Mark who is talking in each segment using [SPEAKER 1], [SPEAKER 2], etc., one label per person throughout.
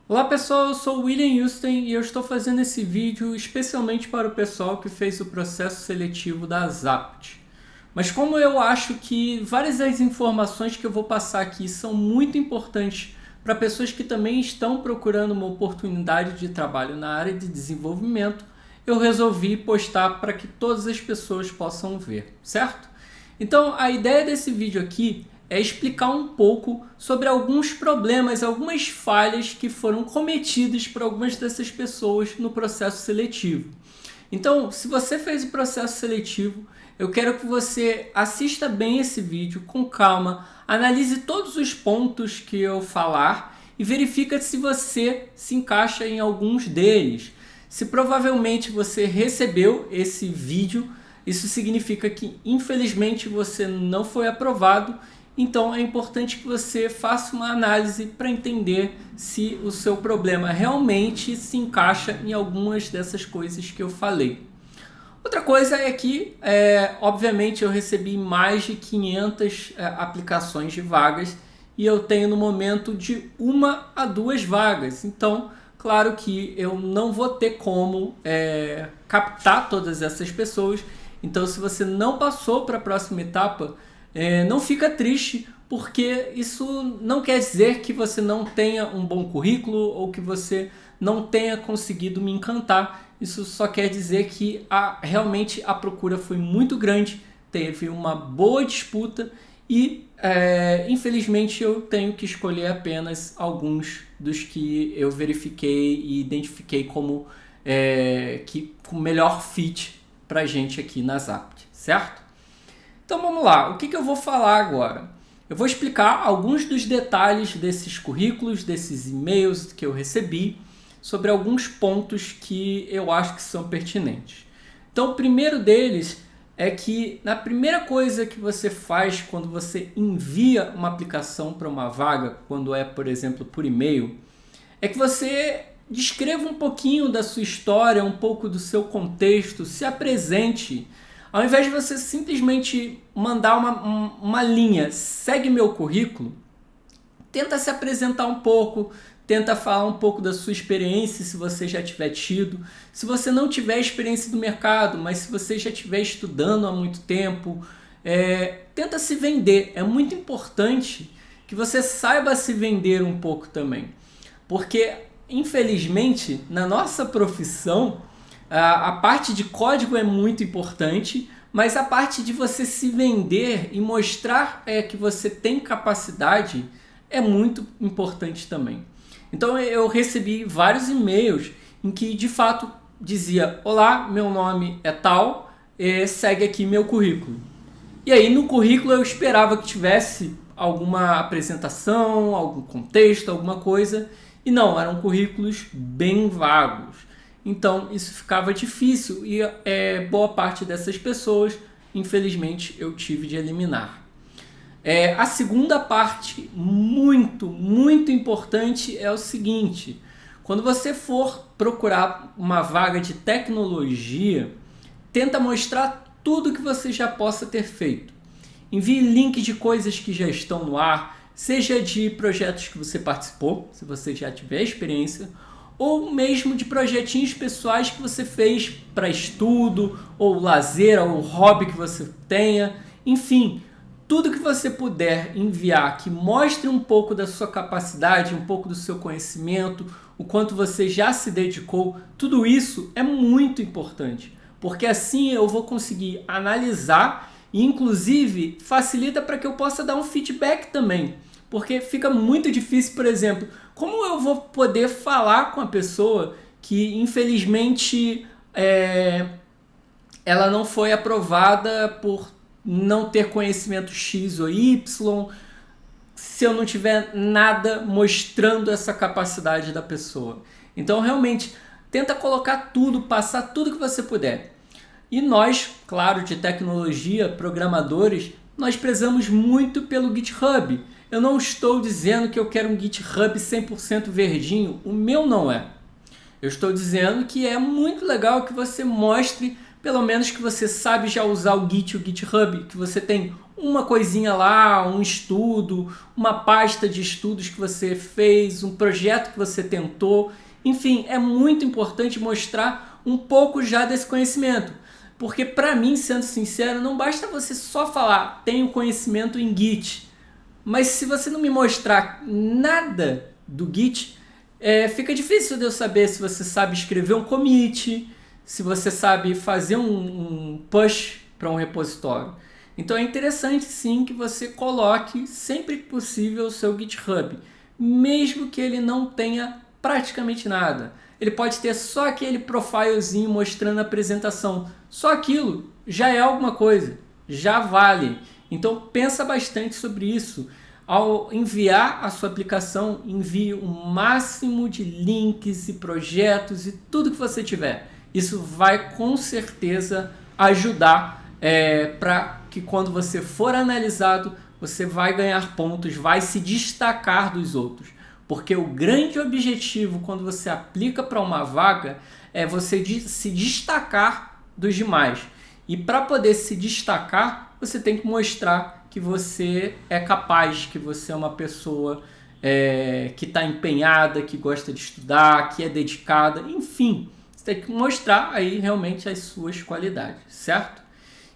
[SPEAKER 1] Olá pessoal, eu sou o William Houston e eu estou fazendo esse vídeo especialmente para o pessoal que fez o processo seletivo da Zapt. Mas como eu acho que várias das informações que eu vou passar aqui são muito importantes para pessoas que também estão procurando uma oportunidade de trabalho na área de desenvolvimento, eu resolvi postar para que todas as pessoas possam ver, certo? Então a ideia desse vídeo aqui é explicar um pouco sobre alguns problemas, algumas falhas que foram cometidas por algumas dessas pessoas no processo seletivo. Então, se você fez o processo seletivo, eu quero que você assista bem esse vídeo com calma, analise todos os pontos que eu falar e verifica se você se encaixa em alguns deles. Se provavelmente você recebeu esse vídeo, isso significa que infelizmente você não foi aprovado. Então é importante que você faça uma análise para entender se o seu problema realmente se encaixa em algumas dessas coisas que eu falei. Outra coisa é que, obviamente, eu recebi mais de 500 aplicações de vagas e eu tenho no momento de 1 a 2 vagas. Então, claro que eu não vou ter como captar todas essas pessoas. Então, se você não passou para a próxima etapa, não fica triste, porque isso não quer dizer que você não tenha um bom currículo ou que você não tenha conseguido me encantar. Isso só quer dizer que realmente a procura foi muito grande, teve uma boa disputa e infelizmente eu tenho que escolher apenas alguns dos que eu verifiquei e identifiquei como com melhor fit para a gente aqui na Zapt, certo? Então vamos lá, o que eu vou falar agora? Eu vou explicar alguns dos detalhes desses currículos, desses e-mails que eu recebi, sobre alguns pontos que eu acho que são pertinentes. Então o primeiro deles é que na primeira coisa que você faz quando você envia uma aplicação para uma vaga, quando é, por exemplo, por e-mail, é que você descreva um pouquinho da sua história, um pouco do seu contexto, se apresente. Ao invés de você simplesmente mandar uma linha, segue meu currículo, tenta se apresentar um pouco, tenta falar um pouco da sua experiência, se você já tiver tido. Se você não tiver experiência do mercado, mas se você já estiver estudando há muito tempo, tenta se vender. É muito importante que você saiba se vender um pouco também. Porque, infelizmente, na nossa profissão, a parte de código é muito importante, mas a parte de você se vender e mostrar que você tem capacidade é muito importante também. Então eu recebi vários e-mails em que de fato dizia: olá, meu nome é tal, segue aqui meu currículo. E aí no currículo eu esperava que tivesse alguma apresentação, algum contexto, alguma coisa, e não, eram currículos bem vagos. Então isso ficava difícil e boa parte dessas pessoas, infelizmente, eu tive de eliminar. A segunda parte, muito importante, é o seguinte: quando você for procurar uma vaga de tecnologia, tenta mostrar tudo que você já possa ter feito. Envie links de coisas que já estão no ar, seja de projetos que você participou, se você já tiver experiência, ou mesmo de projetinhos pessoais que você fez para estudo, ou lazer, ou hobby que você tenha. Enfim, tudo que você puder enviar que mostre um pouco da sua capacidade, um pouco do seu conhecimento, o quanto você já se dedicou, tudo isso é muito importante, porque assim eu vou conseguir analisar e inclusive facilita para que eu possa dar um feedback também. Porque fica muito difícil, por exemplo, como eu vou poder falar com a pessoa que infelizmente ela não foi aprovada por não ter conhecimento X ou Y, se eu não tiver nada mostrando essa capacidade da pessoa. Então realmente tenta colocar tudo, passar tudo que você puder. E nós, claro, de tecnologia, programadores, nós prezamos muito pelo GitHub. Eu não estou dizendo que eu quero um GitHub 100% verdinho, o meu não é. Eu estou dizendo que é muito legal que você mostre pelo menos que você sabe já usar o Git e o GitHub, que você tem uma coisinha lá, um estudo, uma pasta de estudos que você fez, um projeto que você tentou. Enfim, é muito importante mostrar um pouco já desse conhecimento. Porque para mim, sendo sincero, não basta você só falar, tenho conhecimento em Git. Mas se você não me mostrar nada do Git, fica difícil de eu saber se você sabe escrever um commit, se você sabe fazer um push para um repositório. Então é interessante sim que você coloque sempre que possível o seu GitHub, mesmo que ele não tenha praticamente nada. Ele pode ter só aquele profilezinho mostrando a apresentação. Só aquilo já é alguma coisa, já vale. Então pensa bastante sobre isso. Ao enviar a sua aplicação, envie o máximo de links e projetos e tudo que você tiver. Isso vai com certeza ajudar para que quando você for analisado, você vai ganhar pontos, vai se destacar dos outros. Porque o grande objetivo quando você aplica para uma vaga é você se destacar dos demais. E para poder se destacar, você tem que mostrar que você é capaz, que você é uma pessoa que está empenhada, que gosta de estudar, que é dedicada, enfim. Você tem que mostrar aí realmente as suas qualidades, certo?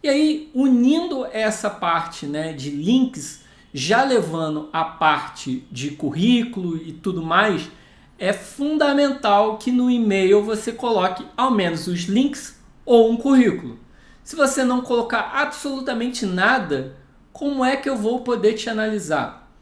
[SPEAKER 1] E aí, unindo essa parte, né, de links, já levando a parte de currículo e tudo mais, é fundamental que no e-mail você coloque ao menos os links ou um currículo. Se você não colocar absolutamente nada, como é que eu vou poder te analisar?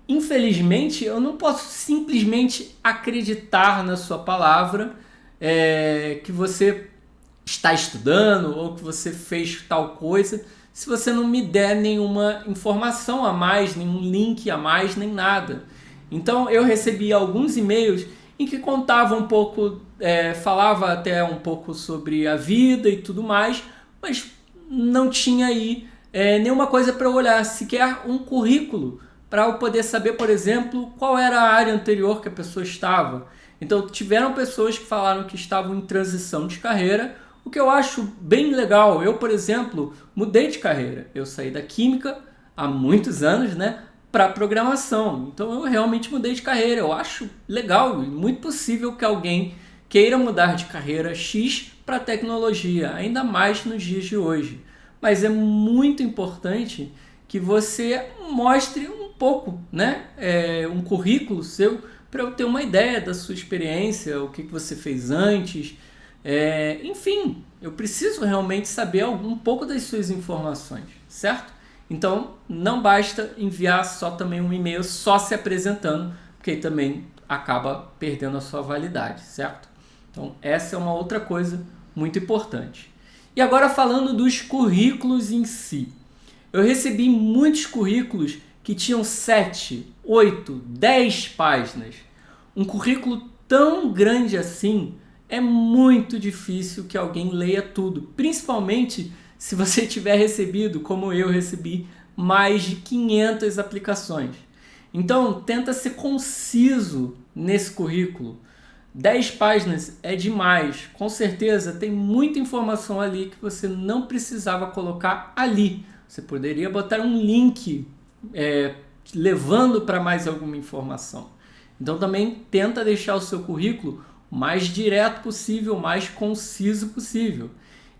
[SPEAKER 1] Infelizmente, eu não posso simplesmente acreditar na sua palavra que você está estudando ou que você fez tal coisa, se você não me der nenhuma informação a mais, nenhum link a mais, nem nada. Então eu recebi alguns e-mails em que contava um pouco, falava até um pouco sobre a vida e tudo mais, mas não tinha aí nenhuma coisa para eu olhar, sequer um currículo, para eu poder saber, por exemplo, qual era a área anterior que a pessoa estava. Então tiveram pessoas que falaram que estavam em transição de carreira, o que eu acho bem legal. Eu, por exemplo, mudei de carreira. Eu saí da química há muitos anos, né, para programação. Então eu realmente mudei de carreira. Eu acho legal e muito possível que alguém queira mudar de carreira X para tecnologia, ainda mais nos dias de hoje. Mas é muito importante que você mostre um pouco, né, um currículo seu, para eu ter uma ideia da sua experiência, o que você fez antes. Enfim, eu preciso realmente saber um pouco das suas informações, certo? Então, não basta enviar só também um e-mail só se apresentando, porque aí também acaba perdendo a sua validade, certo? Então, essa é uma outra coisa muito importante. E agora falando dos currículos em si. Eu recebi muitos currículos que tinham 7, 8, 10 páginas. Um currículo tão grande assim, é muito difícil que alguém leia tudo, principalmente se você tiver recebido, como eu recebi, mais de 500 aplicações. Então, tenta ser conciso nesse currículo. 10 páginas é demais, com certeza tem muita informação ali que você não precisava colocar ali. Você poderia botar um link levando para mais alguma informação. Então também tenta deixar o seu currículo o mais direto possível, o mais conciso possível.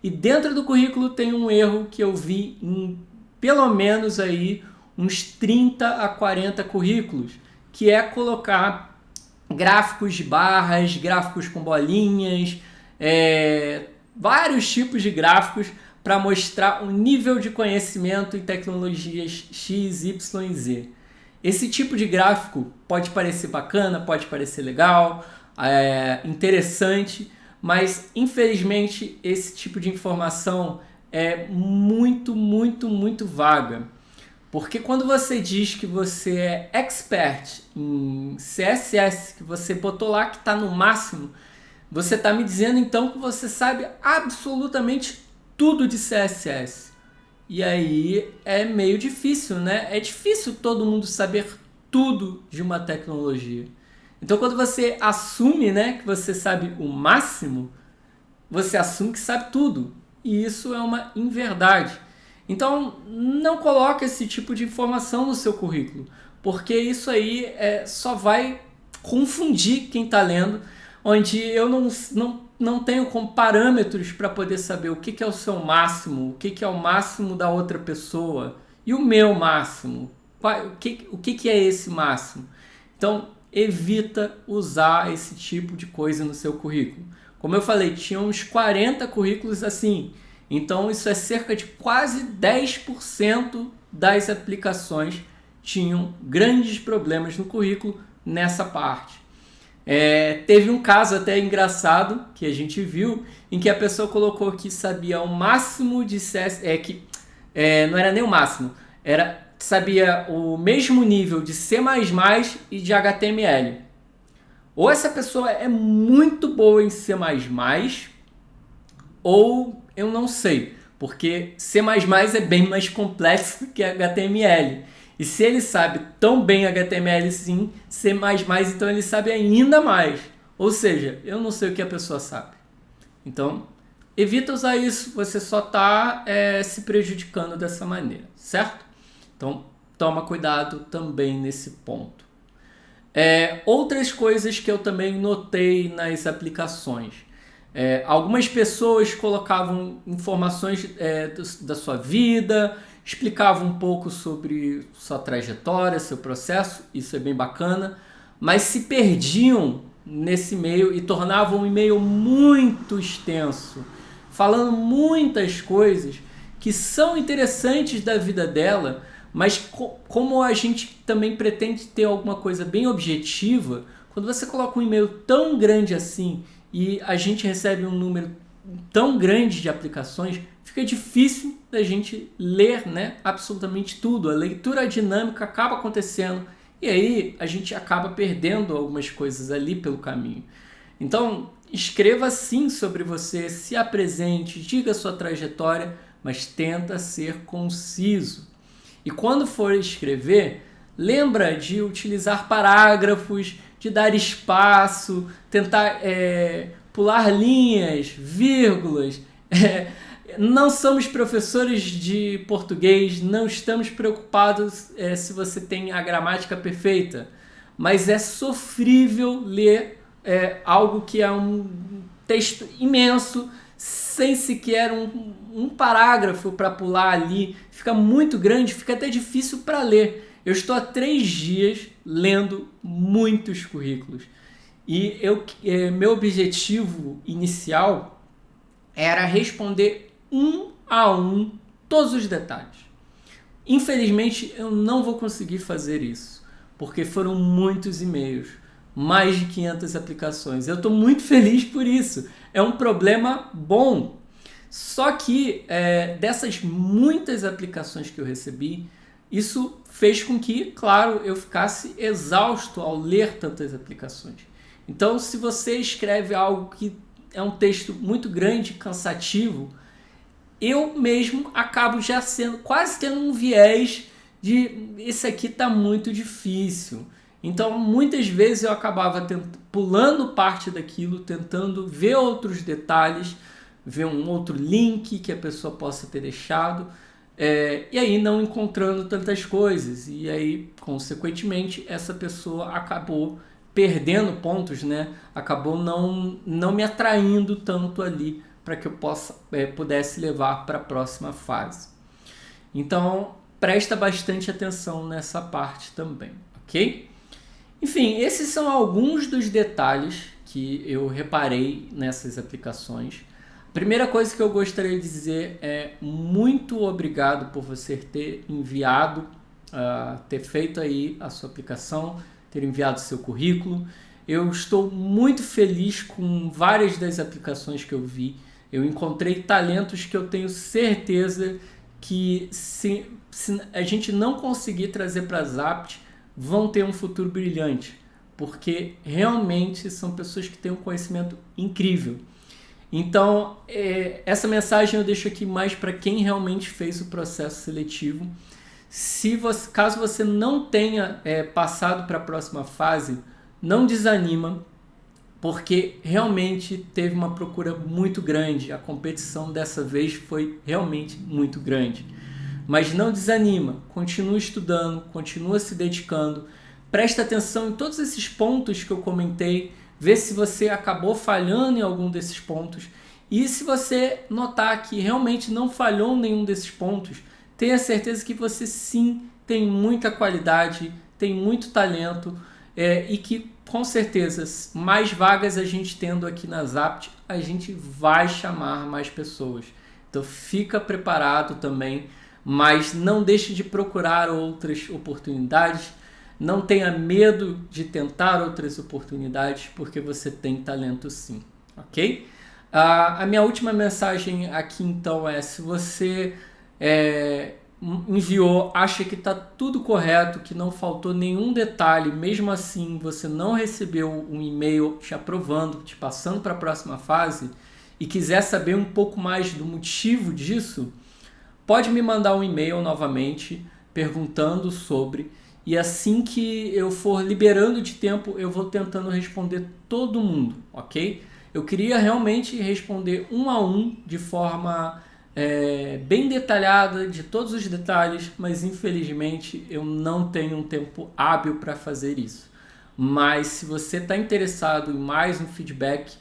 [SPEAKER 1] E dentro do currículo tem um erro que eu vi em pelo menos aí uns 30 a 40 currículos, que é colocar gráficos de barras, gráficos com bolinhas, vários tipos de gráficos para mostrar o nível de conhecimento em tecnologias X, Y e Z. Esse tipo de gráfico pode parecer bacana, pode parecer legal, interessante, mas infelizmente esse tipo de informação é muito, muito, muito vaga. Porque quando você diz que você é expert em CSS, que você botou lá que está no máximo, você está me dizendo então que você sabe absolutamente tudo de CSS. E aí é meio difícil, né? É difícil todo mundo saber tudo de uma tecnologia. Então quando você assume, né, que você sabe o máximo, você assume que sabe tudo. e isso é uma inverdade. Então, não coloque esse tipo de informação no seu currículo, porque isso aí só vai confundir quem está lendo, onde eu não tenho como parâmetros para poder saber o que é o seu máximo, o que é o máximo da outra pessoa e o meu máximo. O que é esse máximo? Então, evita usar esse tipo de coisa no seu currículo. Como eu falei, tinha uns 40 currículos assim. Então, isso é cerca de quase 10% das aplicações tinham grandes problemas no currículo nessa parte. Teve um caso até engraçado que a gente viu, em que a pessoa colocou que sabia o máximo de CS, não era nem o máximo, sabia o mesmo nível de C++ e de HTML. Ou essa pessoa é muito boa em C++, ou eu não sei, porque C++ é bem mais complexo que HTML. E se ele sabe tão bem HTML sim, C++, então ele sabe ainda mais. Ou seja, eu não sei o que a pessoa sabe. Então, evita usar isso, você só está se prejudicando dessa maneira, certo? Então, toma cuidado também nesse ponto. Outras coisas que eu também notei nas aplicações. Algumas pessoas colocavam informações da sua vida, explicavam um pouco sobre sua trajetória, seu processo, isso é bem bacana, mas se perdiam nesse e-mail e tornavam um e-mail muito extenso, falando muitas coisas que são interessantes da vida dela, mas como a gente também pretende ter alguma coisa bem objetiva, quando você coloca um e-mail tão grande assim e a gente recebe um número tão grande de aplicações, fica difícil da gente ler, né, absolutamente tudo. A leitura dinâmica acaba acontecendo e aí a gente acaba perdendo algumas coisas ali pelo caminho. Então, escreva sim sobre você, se apresente, diga a sua trajetória, mas tenta ser conciso. E quando for escrever, lembra de utilizar parágrafos, de dar espaço, tentar pular linhas, vírgulas. Não somos professores de português, não estamos preocupados se você tem a gramática perfeita, mas é sofrível ler algo que é um texto imenso, sem sequer um parágrafo para pular ali, fica muito grande, fica até difícil para ler. Eu estou há 3 dias lendo muitos currículos e meu objetivo inicial era responder um a um todos os detalhes. Infelizmente eu não vou conseguir fazer isso, porque foram muitos e-mails, mais de 500 aplicações. Eu estou muito feliz por isso, é um problema bom. Só que dessas muitas aplicações que eu recebi, isso fez com que, claro, eu ficasse exausto ao ler tantas aplicações. Então, se você escreve algo que é um texto muito grande, cansativo, eu mesmo acabo já quase tendo um viés de esse aqui está muito difícil. Então, muitas vezes eu acabava pulando parte daquilo, tentando ver outros detalhes, ver um outro link que a pessoa possa ter deixado, e aí não encontrando tantas coisas. E aí, consequentemente, essa pessoa acabou perdendo pontos, né? Acabou não me atraindo tanto ali para que eu pudesse levar para a próxima fase. Então, presta bastante atenção nessa parte também, ok? Enfim, esses são alguns dos detalhes que eu reparei nessas aplicações. A primeira coisa que eu gostaria de dizer é muito obrigado por você ter enviado, ter feito aí a sua aplicação, ter enviado seu currículo. Eu estou muito feliz com várias das aplicações que eu vi. Eu encontrei talentos que eu tenho certeza que se a gente não conseguir trazer para a Zapt, vão ter um futuro brilhante, porque realmente são pessoas que têm um conhecimento incrível. Então, essa mensagem eu deixo aqui mais para quem realmente fez o processo seletivo. Caso você não tenha passado para a próxima fase, não desanima, porque realmente teve uma procura muito grande. A competição dessa vez foi realmente muito grande. Mas não desanima, continua estudando, continua se dedicando, presta atenção em todos esses pontos que eu comentei, vê se você acabou falhando em algum desses pontos. E se você notar que realmente não falhou em nenhum desses pontos, tenha certeza que você sim tem muita qualidade, tem muito talento, e que com certeza mais vagas a gente tendo aqui na Zapt, a gente vai chamar mais pessoas. Então fica preparado também, mas não deixe de procurar outras oportunidades, não tenha medo de tentar outras oportunidades, porque você tem talento sim, ok? A minha última mensagem aqui então é: se você enviou, acha que está tudo correto, que não faltou nenhum detalhe, mesmo assim você não recebeu um e-mail te aprovando, te passando para a próxima fase, e quiser saber um pouco mais do motivo disso, pode me mandar um e-mail novamente perguntando sobre, e assim que eu for liberando de tempo eu vou tentando responder todo mundo, ok? Eu queria realmente responder um a um de forma bem detalhada, de todos os detalhes, mas infelizmente eu não tenho um tempo hábil para fazer isso. Mas se você está interessado em mais um feedback,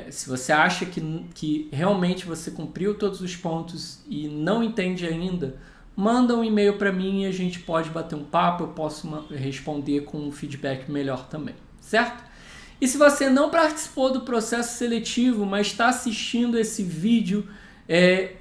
[SPEAKER 1] se você acha que realmente você cumpriu todos os pontos e não entende ainda, manda um e-mail para mim e a gente pode bater um papo, eu posso responder com um feedback melhor também, certo? E se você não participou do processo seletivo, mas está assistindo esse vídeo,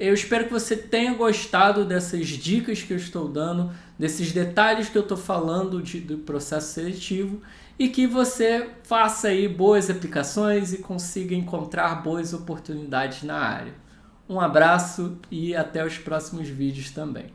[SPEAKER 1] eu espero que você tenha gostado dessas dicas que eu estou dando, desses detalhes que eu estou falando do processo seletivo, e que você faça aí boas aplicações e consiga encontrar boas oportunidades na área. Um abraço e até os próximos vídeos também.